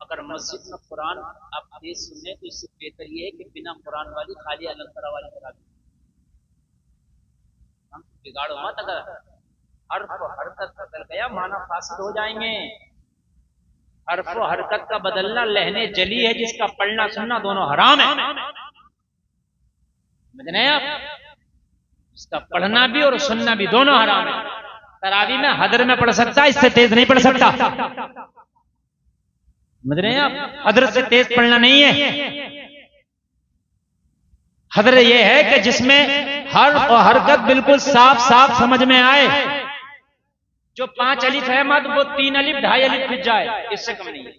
अगर मस्जिद में कुरान आप तेज सुने तो इससे बेहतर ये है कि बिना कुरान वाली खाली अलंतरा वाली करा दें। हम बिगाड़ो मत, अगर हर्फ हरकत बदल गया माना फासिद हो जाएंगे। हर्फ हरकत का बदलना लहने जली है, जिसका पढ़ना सुनना दोनों हराम है। समझ रहे हैं आप? इसका पढ़ना भी और सुनना भी दोनों हराम है। तरावी में हदर में पढ़ सकता है, इससे तेज नहीं पढ़ सकता। समझ रहे हैं आप? हदर से तेज पढ़ना नहीं है। हदर यह है कि जिसमें हर्फ और हरकत बिल्कुल साफ साफ समझ में आए। जो 5 अलिफ है मत वो 3 अलिफ 2.5 अलिफ फिर जाए, इससे कम नहीं है।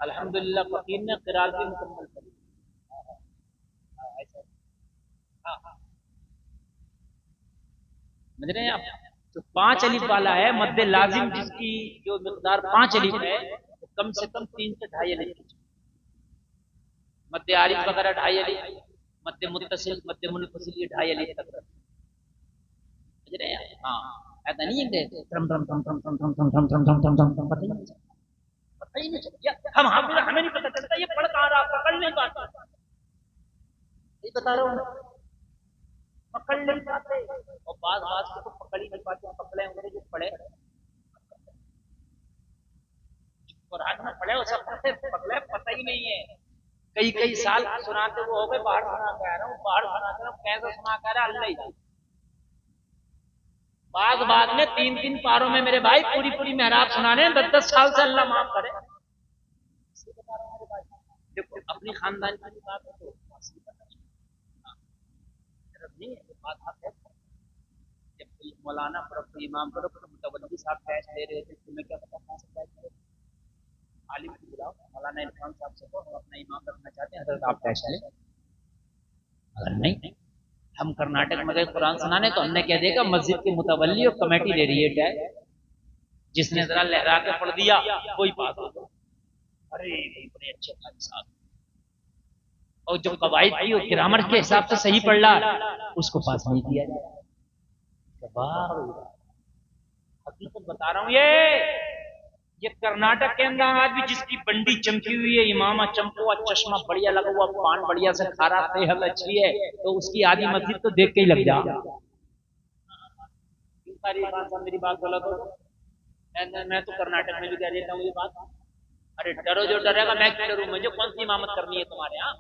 अल्हम्दुलिल्लाह फकीर ने क़िरात भी मुकम्मल कर दी। समझ रहे हैं आप? तो 5 अलिफ वाला है मद्दे लाजिम, जिसकी जो मिकदार 5 अलिफ है वो कम से कम 3 से 2.5 अलिफ। मद्दे आरिफ वगैरह 2.5 अलिफ, मद्दे मुत्तसिल मद्दे मुनफसिल ये 2.5 अलिफ तक। समझ रहे हैं? हाँ, ऐसा नहीं है ट्रम ट्रम ट्रम ट्रम ट्रम ट्रम ट्रम ट्रम ट्रम ट्रम ट्रम ट्रम, पता ही नहीं चलता। हम हमें नहीं पता चलता ये पढ़ कहाँ रहा, पकड़ नहीं पाता। ये बता रहा हूँ, पकड़ नहीं पाते। और बात को तो पकड़ ही नहीं पाते। पकड़े होंगे जो पढ़े कुरान में पढ़े उसे पकड़े पता ही नहीं है। कई साल सुनाते वो हो गए, बाहर सुना कह रहा हूँ, बाहर सुना कर कैसे सुना कह रहा अल्लाह ही। बाद में 3 पारों में मेरे भाई पूरी मेहराब सुनाने 10 साल से, अल्लाह माफ करे। देखो अपनी खानदान की बात है तो नहीं है, बात है। जब कोई मौलाना पर कोई इमाम पर मुतवल्ली साहब कैश दे रहे थे, तुम्हें क्या पता कहाँ से कैश दे रहे? आलिम को बुलाओ, मौलाना इरफान साहब से हम अपना इमाम रखना चाहते हैं, हजरत आप कैश लें। अगर नहीं हम कर्नाटक में गए कुरान सुनाने तो हमने कह देगा मस्जिद की मुतवल्ली और कमेटी ले रही है, जिसने जरा लहरा के पढ़ दिया कोई पास हो। अरे बड़े अच्छे साहब, और जो कवायद थी वो ग्रामर के हिसाब से सही पढ़ रहा उसको पास नहीं किया जाए। हकीकत बता रहा हूं, ये कर्नाटक के अंदर आज भी जिसकी बंडी चमकी हुई है, इमामा चमको, चश्मा बढ़िया लगा हुआ, पान बढ़िया से खा रहा, सेहत अच्छी है, तो उसकी आदि मस्जिद तो देख के ही लग जा। मेरी बात गलत हो? मैं तो कर्नाटक में भी कह देता हूँ ये बात। अरे डरो जो डरेगा, मैं क्यों डरूं? मुझे कौन सी इमामत करनी है तुम्हारे यहाँ?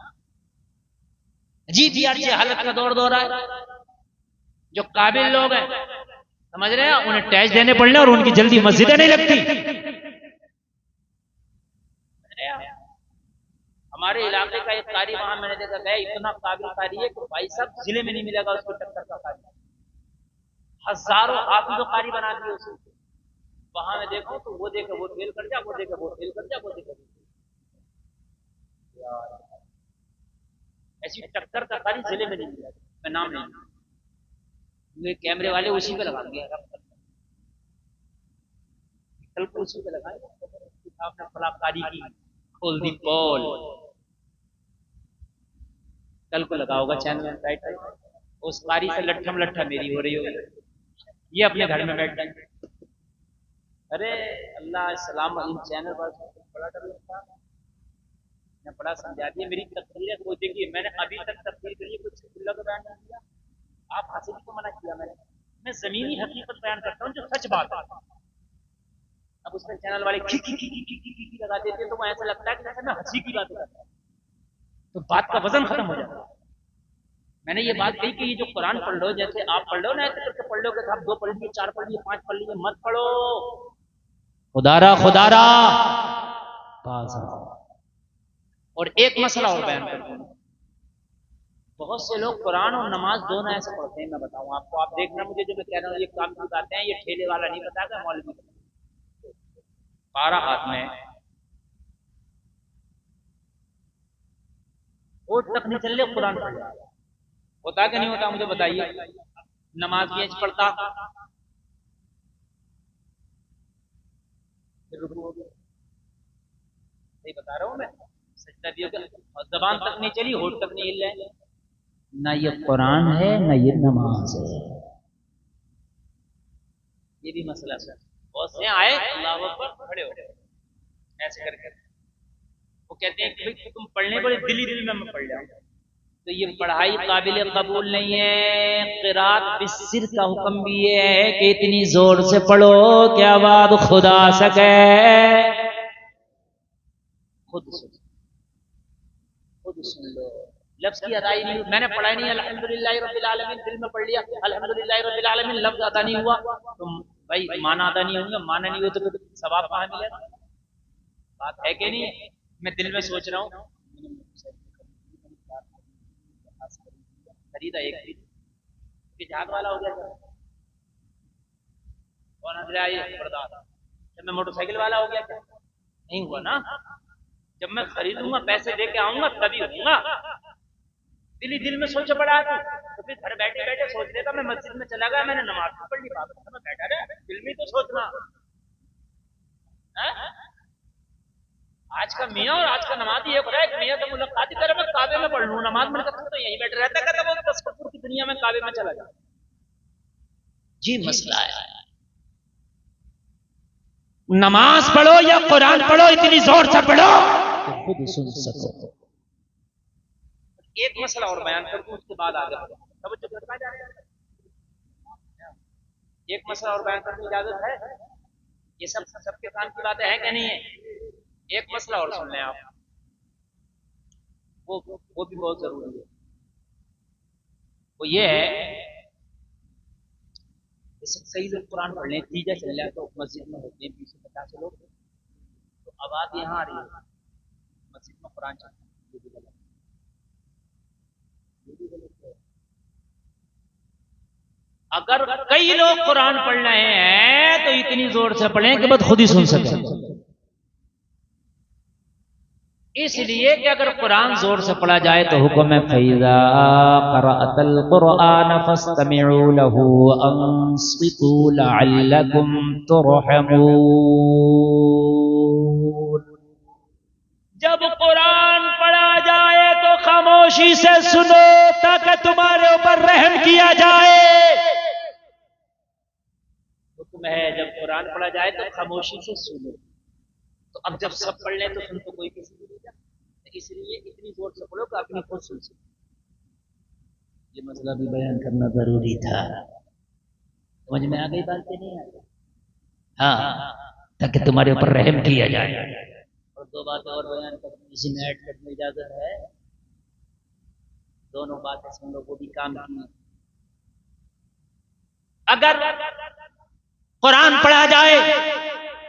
जी हालत का दौर रहा है। जो काबिल लोग हैं, समझ रहे हैं, उन्हें टैक्स देने पड़ने और उनकी जल्दी मस्जिदें नहीं लगती। हमारे इलाके का एक कारी वहां मैंने देखा गया, इतना काबिल कारी है कि भाई साहब जिले में नहीं मिलेगा उसको टक्कर का कारी। हजारों हाफिज़ कारी बना दिए उसे। वहां में देखो तो वो देखे वो फेल कर जा, वो देखे वो फेल कर जा, वो देखे ऐसी टक्कर का कारी जिले में नहीं मिलेगा। मैं नाम नहीं, ये कैमरे वाले उसी पे लगा दिया, कल को उसी पे लगाए। आपने फलाकारी की खोल दी पोल, कल को लगा होगा चैनल राइट। उस कारी से लट्ठम लट्ठा मेरी हो रही होगी, ये अपने घर में बैठ जाएंगे। अरे अल्लाह सलाम, इन चैनल पर बड़ा डर लगता है। मैं बड़ा समझा दिया, मेरी तकरीर वो देखिए, मैंने अभी तक तकरीर के लिए कुछ खुला का बयान नहीं किया। आप हंसी को मना किया मैंने। मैं जमीनी हकीकत बयान करता हूँ जो सच बात है। अब उसमें चैनल वाले की लगा देते तो ऐसा लगता है कि जैसे मैं हंसी की बात करता हूँ, तो बात का वजन खत्म हो जाता है। मैंने ये बात कही कि ये जो कुरान पढ़ लो, जैसे आप पढ़ लो ना, ऐसे करके पढ़ लो कि आप 2 पढ़ लिए, 4 पढ़ लिए, 5 पढ़ लिए, मत पढ़ो। खुदारा पास। और एक मसला और बयान करता हूँ, बहुत से लोग कुरान और नमाज दोनों ऐसे पढ़ते हैं। मैं बताऊं आपको, आप देखना मुझे जो मैं कह रहा हूँ ये काम की बातें हैं, ये ठेले वाला नहीं बताएगा, मौलवी पारा हाथ में वोट तक नहीं चल रहे, कुरान पढ़ रहा होता कि नहीं होता? मुझे बताइए। नमाज की एज पढ़ता, सही बता रहा हूं मैं, सजदा भी होगा, जबान तक नहीं चली, होठ तक नहीं हिल रहे। ना ये कुरान है ना ये नमाज है, ये भी मसला है। बहुत से आए अल्लाह अकबर खड़े हो गए, ऐसे करके वो कहते हैं कि भाई तुम पढ़ने बोले दिल ही दिल में मैं पढ़ जाऊं, तो ये पढ़ाई काबिल कबूल नहीं है। क़िरात बिस्सिर का हुक्म भी ये है कि इतनी जोर से पढ़ो कि आवाज खुदा सके। खुद सुन लो, लफ्ज की अदाई नहीं, मैंने पढ़ा नहीं अल्हम्दुलिल्लाह रब्बिल आलमीन, दिल में पढ़ लिया अल्हम्दुलिल्लाह रब्बिल आलमीन, लफ्ज अदा नहीं हुआ तो भाई माना अदा नहीं होगा, माना नहीं हो तो फिर सवाब कहाँ मिलेगा? बात है कि नहीं? मैं दिल में सोच रहा हूँ खरीदा एक झाग वाला हो गया, कौन हंस रहा है ये बर्दाश्त? जब मैं मोटरसाइकिल वाला हो गया क्या? नहीं हुआ ना। जब मैं खरीदूंगा पैसे दे के आऊंगा तभी होऊंगा। दिल ही दिल में सोच पड़ा तो फिर घर बैठे बैठे सोच लेता मैं मस्जिद में चला गया, मैंने नमाज भी पढ़ ली, बात मैं बैठा रहा, दिल में तो सोचना है? आज का मियाँ और आज का नमाजी एक रहा है, मियाँ से मुलाकात ही करे मैं काबे में पढ़ लूँ नमाज, मैंने कहा तो यहीं बैठे रहता, कहता वो तस्कुर की दुनिया में काबे में चला जाए। जी मसला है, नमाज पढ़ो या कुरान पढ़ो, इतनी जोर से पढ़ो तो खुद सुन सको। एक मसला और बयान कर दूं उसके बाद आगे बढ़ो। एक मसला और बयान करने की इजाजत है? ये सब सबके काम की बातें हैं क्या नहीं है? एक मसला और सुन लें आप, वो भी बहुत जरूरी है। वो ये है, जैसे कई लोग कुरान पढ़ लें, तीजा चल जाए तो मस्जिद में होते हैं 20-50 लोग, तो आवाज यहाँ आ रही है मस्जिद में कुरान चल रहा है, अगर कई लोग कुरान पढ़ रहे हैं तो इतनी जोर से पढ़ें कि बस खुद ही सुन सके। इसलिए कि अगर कुरान जोर से पढ़ा जाए तो हुक्म है फैज़ा क़रअतल क़ुरआन फस्तमिऊ लहू वअन्सितू लअल्लकुम तुरहमून। जब कुरान पढ़ा जाए तो खामोशी से सुनो ताकि तुम्हारे ऊपर रहम किया जाए। हुक्म है जब कुरान पढ़ा जाए तो खामोशी से सुनो। तो अब जब सब पढ़ लें तो सुन तो कोई किसी को नहीं जाता, इसलिए इतनी जोर से पढ़ो कि अपनी खुद सुन सके। ये मसला भी बयान करना जरूरी था, समझ में आ गई बात के नहीं आ गई? हाँ, ताकि तुम्हारे ऊपर रहम किया जाए। और दो बातें और बयान करनी, इसी में ऐड करने की इजाजत है। दोनों बातें सुन लो, वो भी काम की। अगर कुरान पढ़ा जाए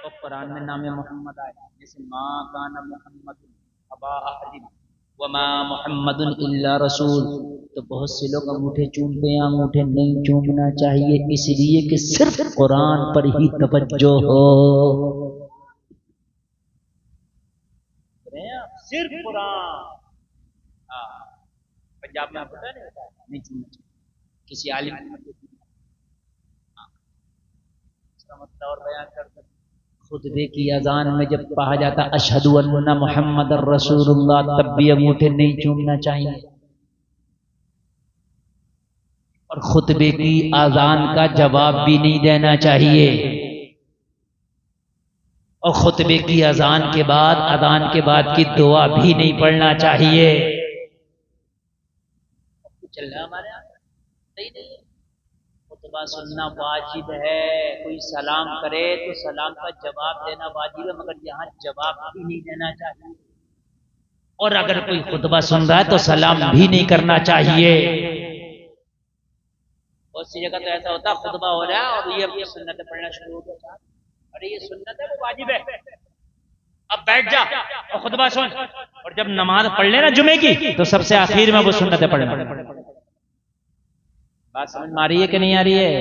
तो कुरान में नाम मोहम्मद आए, जैसे माँ काना मोहम्मद अबा अहदिन व मा मोहम्मदुन इल्ला रसूल, तो बहुत से लोग अंगूठे चूमते हैं, अंगूठे नहीं चूमना चाहिए, इसलिए कि सिर्फ कुरान पर ही तवज्जो हो, सिर्फ कुरान। पंजाब में आपको पता नहीं चूमना चाहिए किसी आलिम मतलब और बयान करते। खुतबे की अजान में जब कहा जाता अशहदु अन्ना मुहम्मदुर रसूलुल्लाह, तब भी अंगूठे नहीं चूमना चाहिए। और खुतबे की अजान का जवाब भी नहीं देना चाहिए। और खुतबे की अजान के बाद, अजान के बाद की दुआ भी नहीं पढ़ना चाहिए। चल रहा हमारे यहाँ सही नहीं है। खुतबा सुनना वाजिब है, कोई सलाम करे तो सलाम का जवाब देना वाजिब है, मगर यहाँ जवाब भी नहीं देना चाहिए। और अगर कोई खुतबा सुन रहा है तो सलाम भी नहीं करना चाहिए। बहुत सी जगह तो ऐसा होता है खुतबा हो रहा है और ये अपनी सुन्नतें पढ़ना शुरू हो गया, अरे ये सुन्नत है, वो वाजिब है, अब बैठ जा और खुतबा सुन। और जब नमाज पढ़ लेना जुमे की तो सबसे आखिर में वो सुन्नतें पढ़ना। बात समझ में आ रही है कि नहीं आ रही है?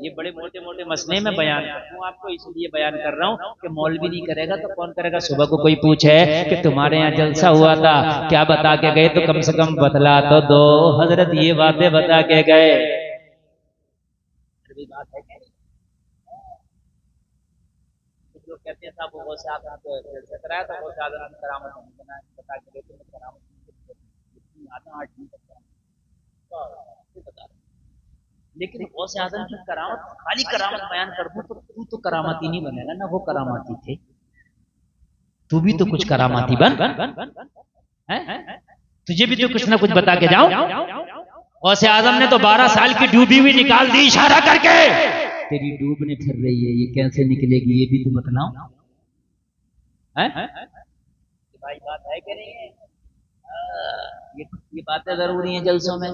ये बड़े मोटे मोटे मसले में बयान करता हूँ आपको, इसलिए बयान कर रहा हूँ कि मौलवी नहीं करेगा तो कौन करेगा। सुबह को कोई पूछे कि तुम्हारे यहाँ जलसा हुआ था, क्या बता के गए, तो कम से कम बतला तो दो, हजरत ये बातें बता के गए। बात है क्या? जो कहते हैं साहब वो से आदम को जलसा कराया था, वो से आदम की करामत बना बता के गए थे, करामत आदम 8 दिन तक बता। लेकिन गौसे आजम की करामत, खाली करामत बयान कर दूं तो तू तो करामती नहीं बनेगा ना, वो करामाती थे। तू भी तो कुछ करामाती बन, तुझे भी तो कुछ ना कुछ बता के जाओ। गौसे आजम ने तो 12 साल की डूबी हुई निकाल दी इशारा करके, तेरी डूबने फिर रही है, ये कैसे निकलेगी ये भी तू बतलाओ। भाई बात है कि नहीं है? ये बातें जरूरी हैं जलसों में।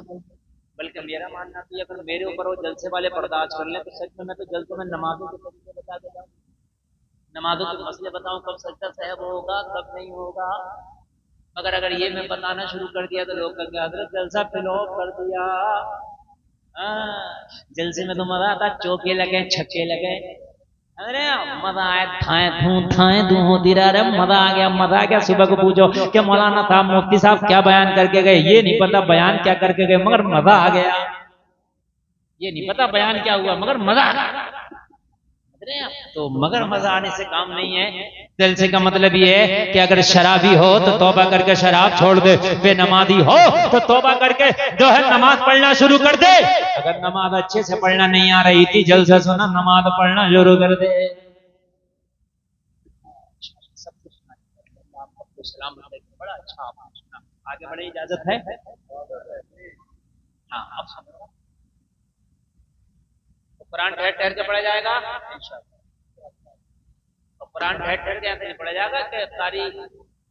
बल्कि मेरा मानना तो अगर मेरे ऊपर वो जलसे वाले बर्दाश्त कर ले तो सच में मैं तो जलसों में नमाजों के तरीके बता देता हूँ, नमाजों के मसले बताऊं, कब सजदा सहब होगा कब नहीं होगा। मगर अगर ये मैं बताना शुरू कर दिया तो लोग कहेंगे हजरत जलसा फ्लॉप कर दिया। जलसे में तो मजा आता, चौके लगे छक्के लगे, अरे मजा आया, थाए धू होती रहा, मजा आ गया। सुबह को पूछो कि मौलाना था मुफ्ती साहब क्या बयान करके गए, ये नहीं पता बयान क्या करके गए मगर मजा आ गया। ये नहीं पता बयान क्या हुआ मगर मजा आ गया। तो मगर मजा आने से काम नहीं है। जलसे का मतलब ये है कि अगर शराबी हो तो तौबा करके शराब छोड़ दे, बेनमाजी हो तो तौबा करके जो है नमाज पढ़ना शुरू कर दे। अगर नमाज अच्छे से पढ़ना नहीं आ रही थी, जलसा सुना नमाज पढ़ना शुरू कर दे। सब कुछ बड़ा अच्छा, आगे बढ़े इजाजत है। हाँ अब कुरान ठहर ठहर के पढ़ा जाएगा, तो कुरान ठहर ठहर के ऐसे नहीं पढ़ा जाएगा कि कारी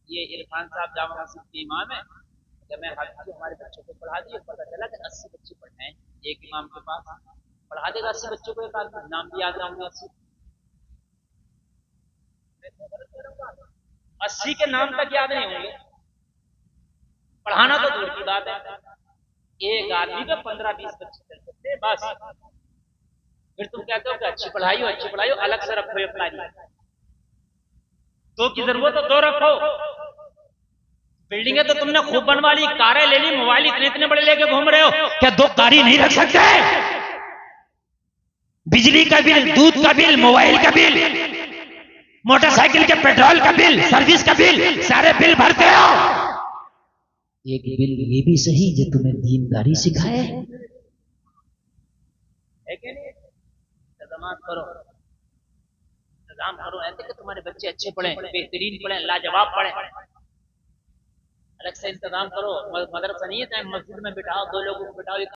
ये इरफान साहब जामा मस्जिद के इमाम है, जब मैं हाफिज हमारे बच्चों को पढ़ा दिए, पता चला कि 80 बच्चे पढ़े हैं एक इमाम के पास, पढ़ा देगा 80 बच्चों को, एक आदमी नाम भी याद ना होंगे 80 के नाम तक याद नहीं होंगे, पढ़ाना तो दूर की बात है। एक आदमी को 15-20 बच्चे चल सकते बस। फिर तुम कहते हो कि अच्छी पढ़ाई हो, अलग से रखो ये प्लानिंग, दो की जरूरत तो दो रखो। बिल्डिंगें तो तुमने खूब बनवा ली, कारें ले ली, मोबाइल इतने इतने बड़े लेके घूम रहे हो, क्या दो कारी नहीं रख सकते? बिजली का बिल, दूध का बिल, मोबाइल का बिल, मोटरसाइकिल के पेट्रोल का बिल, सर्विस का बिल, सारे बिल भरते हो। एक बिल ये भी सही जो तुम्हें दीनदारी सिखाए, इंतजाम करो, ऐसे कि तुम्हारे बच्चे अच्छे पढ़े, बेहतरीन पढ़े, लाजवाब पढ़े, अलग से इंतजाम करो। मदरसा नहीं है, मस्जिद में बिठाओ, 2 लोगों को बिठाओ,